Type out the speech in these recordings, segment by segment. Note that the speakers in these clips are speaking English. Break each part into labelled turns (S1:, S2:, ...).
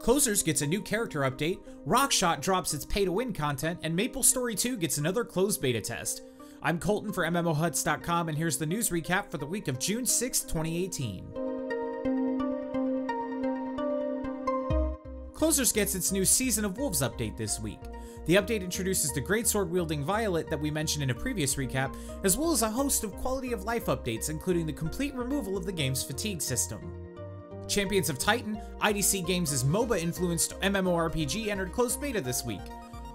S1: Closers gets a new character update, Rockshot drops its pay-to-win content, and MapleStory 2 gets another closed beta test. I'm Colton for MMOHuts.com, and here's the news recap for the week of June 6, 2018. Closers gets its new Season of Wolves update this week. The update introduces the greatsword-wielding Violet that we mentioned in a previous recap, as well as a host of quality-of-life updates, including the complete removal of the game's fatigue system. Champions of Titan, IDC Games' MOBA-influenced MMORPG, entered closed beta this week.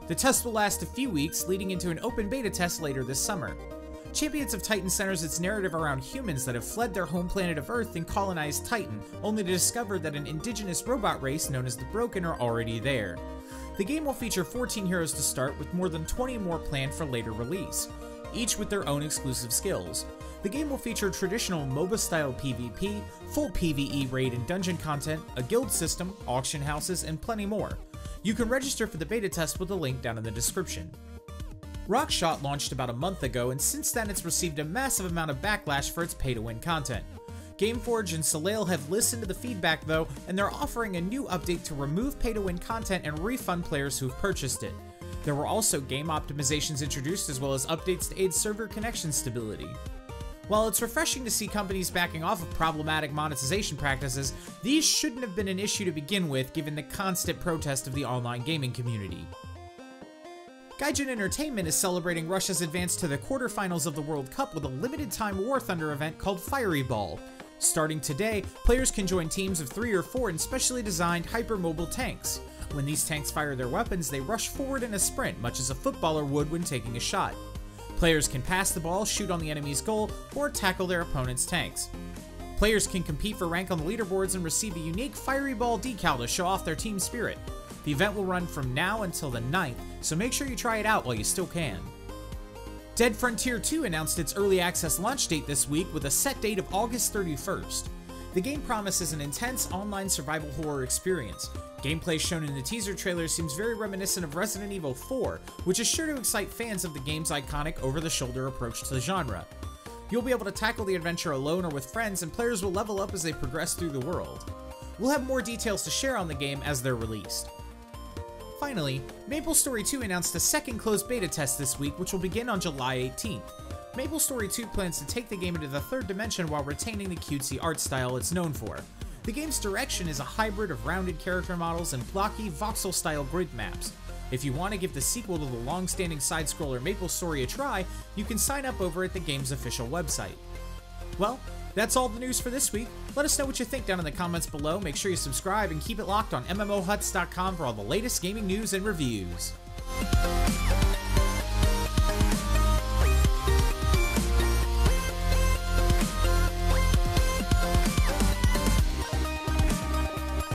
S1: The test will last a few weeks, leading into an open beta test later this summer. Champions of Titan centers its narrative around humans that have fled their home planet of Earth and colonized Titan, only to discover that an indigenous robot race known as the Broken are already there. The game will feature 14 heroes to start, with more than 20 more planned for later release, each with their own exclusive skills. The game will feature traditional MOBA-style PvP, full PvE raid and dungeon content, a guild system, auction houses, and plenty more. You can register for the beta test with a link down in the description. Rockshot launched about a month ago, and since then it's received a massive amount of backlash for its pay-to-win content. Gameforge and Soleil have listened to the feedback though, and they're offering a new update to remove pay-to-win content and refund players who've purchased it. There were also game optimizations introduced, as well as updates to aid server connection stability. While it's refreshing to see companies backing off of problematic monetization practices, these shouldn't have been an issue to begin with, given the constant protest of the online gaming community. Gaijin Entertainment is celebrating Russia's advance to the quarterfinals of the World Cup with a limited-time War Thunder event called Fiery Ball. Starting today, players can join teams of 3 or 4 in specially designed hypermobile tanks. When these tanks fire their weapons, they rush forward in a sprint, much as a footballer would when taking a shot. Players can pass the ball, shoot on the enemy's goal, or tackle their opponent's tanks. Players can compete for rank on the leaderboards and receive a unique Fiery Ball decal to show off their team spirit. The event will run from now until the 9th, so make sure you try it out while you still can. Dead Frontier 2 announced its early access launch date this week with a set date of August 31st. The game promises an intense online survival horror experience. Gameplay shown in the teaser trailer seems very reminiscent of Resident Evil 4, which is sure to excite fans of the game's iconic over-the-shoulder approach to the genre. You'll be able to tackle the adventure alone or with friends, and players will level up as they progress through the world. We'll have more details to share on the game as they're released. Finally, MapleStory 2 announced a second closed beta test this week, which will begin on July 18th. MapleStory 2 plans to take the game into the third dimension while retaining the cutesy art style it's known for. The game's direction is a hybrid of rounded character models and blocky, voxel-style grid maps. If you want to give the sequel to the long-standing side-scroller MapleStory a try, you can sign up over at the game's official website. Well, that's all the news for this week. Let us know what you think down in the comments below. Make sure you subscribe and keep it locked on MMOHuts.com for all the latest gaming news and reviews.